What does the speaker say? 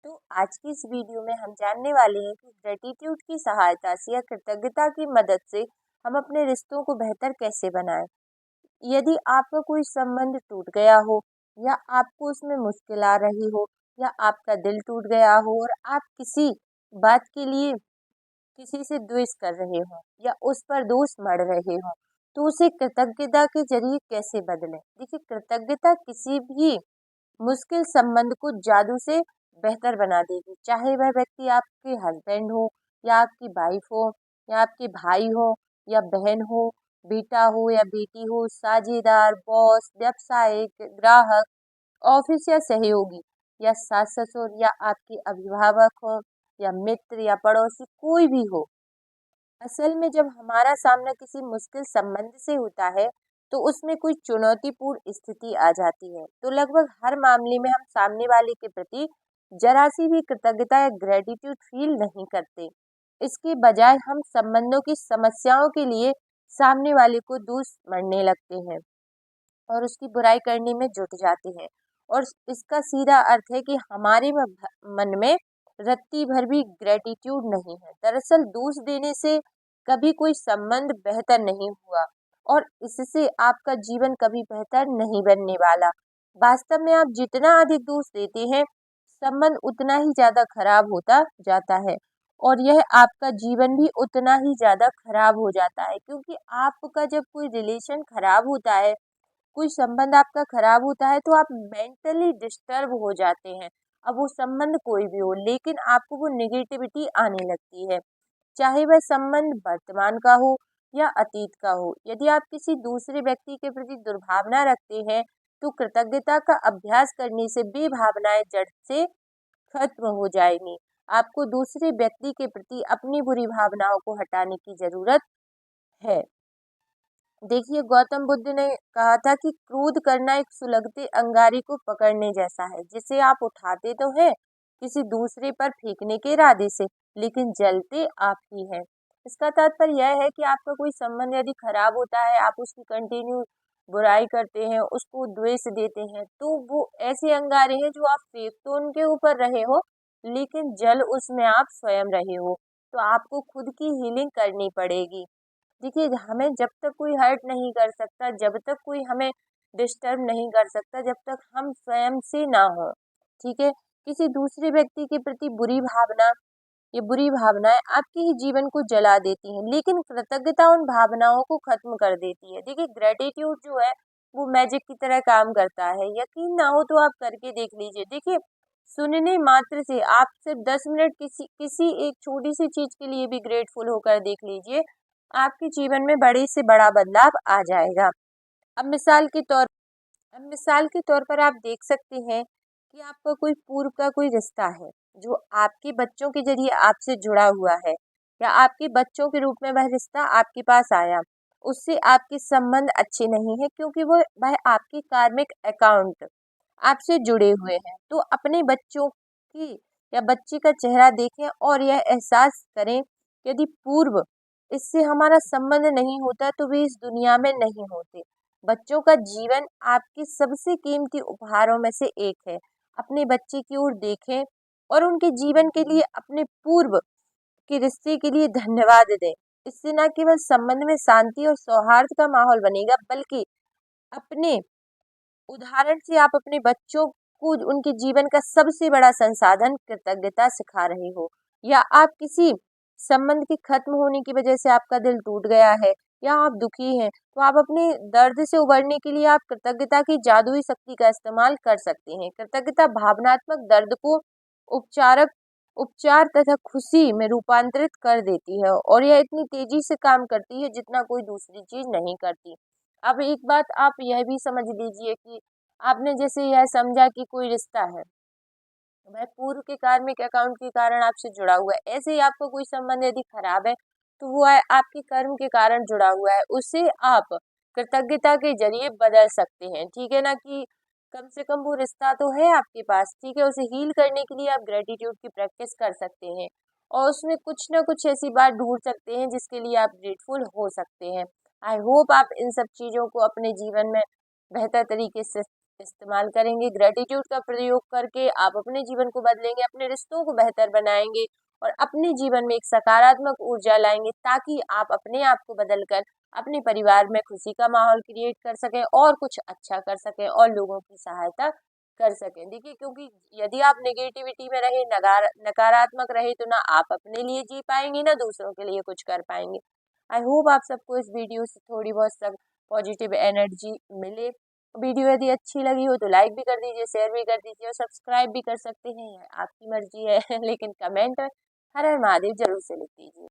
तो आज की इस वीडियो में हम जानने वाले हैं कि ग्रेटिट्यूड की सहायता से या कृतज्ञता की मदद से हम अपने रिश्तों को बेहतर कैसे बनाएं। यदि आपका कोई संबंध टूट गया हो या आपको उसमें मुश्किल आ रही हो या आपका दिल टूट गया हो और आप किसी बात के लिए किसी से द्वेष कर रहे हो या उस पर दोष मढ़ रहे हो, तो उसे कृतज्ञता के जरिए कैसे बदलें। देखिए, कृतज्ञता किसी भी मुश्किल संबंध को जादू से बेहतर बना देगी, चाहे वह व्यक्ति आपके हस्बैंड हो या आपकी वाइफ हो या आपके भाई हो या बहन हो, बेटा हो या बेटी हो, साझेदार, बॉस, व्यवसायिक, ग्राहक, ऑफिस या सहयोगी या सास ससुर या आपके अभिभावक हो या मित्र या पड़ोसी, कोई भी हो। असल में जब हमारा सामना किसी मुश्किल संबंध से होता है तो उसमें कोई चुनौतीपूर्ण स्थिति आ जाती है, तो लगभग हर मामले में हम सामने वाले के प्रति जरा सी भी कृतज्ञता या ग्रेटिट्यूड फील नहीं करते। इसके बजाय हम संबंधों की समस्याओं के लिए सामने वाले को दोष मढ़ने लगते हैं और उसकी बुराई करने में जुट जाते हैं। और इसका सीधा अर्थ है कि हमारे मन में रत्ती भर भी ग्रेटिट्यूड नहीं है। दरअसल दोष देने से कभी कोई संबंध बेहतर नहीं हुआ और इससे आपका जीवन कभी बेहतर नहीं बनने वाला। वास्तव में आप जितना अधिक दोष देते हैं, संबंध उतना ही ज्यादा खराब होता जाता है और यह आपका जीवन भी उतना ही ज्यादा खराब हो जाता है, क्योंकि आपका जब कोई रिलेशन खराब होता है, कोई संबंध आपका खराब होता है, तो आप मेंटली डिस्टर्ब हो जाते हैं। अब वो संबंध कोई भी हो, लेकिन आपको वो नेगेटिविटी आने लगती है, चाहे वह संबंध वर्तमान का हो या अतीत का हो। यदि आप किसी दूसरे व्यक्ति के प्रति दुर्भावना रखते हैं, तो कृतज्ञता का अभ्यास करने से वे भावनाएं जड़ से खत्म हो जाएंगी। आपको दूसरे व्यक्ति के प्रति अपनी बुरी भावनाओं को हटाने की जरूरत है। देखिए, गौतम बुद्ध ने कहा था कि क्रोध करना एक सुलगते अंगारे को पकड़ने जैसा है, जिसे आप उठाते तो हैं किसी दूसरे पर फेंकने के इरादे से, लेकिन जलते आप ही हैं। इसका तात्पर्य यह है कि आपका कोई संबंध यदि खराब होता है, आप उसकी कंटिन्यू बुराई करते हैं, उसको द्वेष देते हैं, तो वो ऐसे अंगारे हैं जो आप फेंक तो उनके ऊपर रहे हो, लेकिन जल उसमें आप स्वयं रहे हो। तो आपको खुद की हीलिंग करनी पड़ेगी। देखिए, हमें जब तक कोई हर्ट नहीं कर सकता, जब तक कोई हमें डिस्टर्ब नहीं कर सकता, जब तक हम स्वयं से ना हो, ठीक है। किसी दूसरे व्यक्ति के प्रति बुरी भावना, ये बुरी भावनाएं आपके ही जीवन को जला देती हैं, लेकिन कृतज्ञता उन भावनाओं को खत्म कर देती है। देखिए, ग्रेटिट्यूड जो है वो मैजिक की तरह काम करता है। यकीन ना हो तो आप करके देख लीजिए। देखिए, सुनने मात्र से आप सिर्फ 10 मिनट किसी किसी एक छोटी सी चीज के लिए भी ग्रेटफुल होकर देख लीजिए, आपके जीवन में बड़े से बड़ा बदलाव आ जाएगा। अब मिसाल के तौर अब मिसाल के तौर पर आप देख सकते हैं कि आपका कोई पूर्व का कोई रिश्ता है जो आपके बच्चों के जरिए आपसे जुड़ा हुआ है, या आपके बच्चों के रूप में वह रिश्ता आपके पास आया। उससे आपके संबंध अच्छे नहीं है, क्योंकि वह आपके कार्मिक अकाउंट आपसे जुड़े हुए हैं। तो अपने बच्चों की या बच्चे का चेहरा देखें और यह एहसास करें कि यदि पूर्व इससे हमारा संबंध नहीं होता तो वे इस दुनिया में नहीं होते। बच्चों का जीवन आपके सबसे कीमती उपहारों में से एक है। अपने बच्चे की ओर देखें और उनके जीवन के लिए, अपने पूर्व के रिश्ते के लिए धन्यवाद दें। इससे न केवल संबंध में शांति और सौहार्द का माहौल बनेगा, बल्कि अपने उदाहरण से आप अपने बच्चों को उनके जीवन का सबसे बड़ा संसाधन कृतज्ञता सिखा रहे हो। या आप किसी संबंध के खत्म होने की वजह से आपका दिल टूट गया है या आप दुखी हैं, तो आप अपने दर्द से उबरने के लिए आप कृतज्ञता की जादुई शक्ति का इस्तेमाल कर सकते हैं। कृतज्ञता भावनात्मक दर्द को उपचारक उपचार तथा खुशी में रूपांतरित कर देती है और यह इतनी तेजी से काम करती है जितना कोई दूसरी चीज नहीं करती। अब एक बात आप यह भी समझ लीजिए कि आपने जैसे यह समझा कि कोई रिश्ता है, वह पूर्व के कार्मिक अकाउंट के कारण आपसे जुड़ा हुआ है। ऐसे ही आपको कोई संबंध यदि खराब है, तो वो है आपके कर्म के कारण जुड़ा हुआ है। उसे आप कृतज्ञता के जरिए बदल सकते हैं, ठीक है ना। कि कम से कम वो रिश्ता तो है आपके पास, ठीक है। उसे हील करने के लिए आप ग्रेटिट्यूड की प्रैक्टिस कर सकते हैं और उसमें कुछ ना कुछ ऐसी बात ढूंढ सकते हैं जिसके लिए आप ग्रेटफुल हो सकते हैं। आई होप आप इन सब चीज़ों को अपने जीवन में बेहतर तरीके से इस्तेमाल करेंगे, ग्रेटिट्यूड का प्रयोग करके आप अपने जीवन को बदलेंगे, अपने रिश्तों को बेहतर बनाएंगे और अपने जीवन में एक सकारात्मक ऊर्जा लाएंगे, ताकि आप अपने आप को बदलकर अपने परिवार में खुशी का माहौल क्रिएट कर सकें और कुछ अच्छा कर सकें और लोगों की सहायता कर सकें। देखिए, क्योंकि यदि आप नेगेटिविटी में रहे, नकारात्मक रहे, तो ना आप अपने लिए जी पाएंगे, ना दूसरों के लिए कुछ कर पाएंगे। आई होप आप सबको इस वीडियो से थोड़ी बहुत सब पॉजिटिव एनर्जी मिले। वीडियो यदि अच्छी लगी हो तो लाइक भी कर दीजिए, शेयर भी कर दीजिए और सब्सक्राइब भी कर सकते हैं, आपकी मर्जी है लेकिन कमेंट हर हर महादेव जरूर से लिख दीजिए।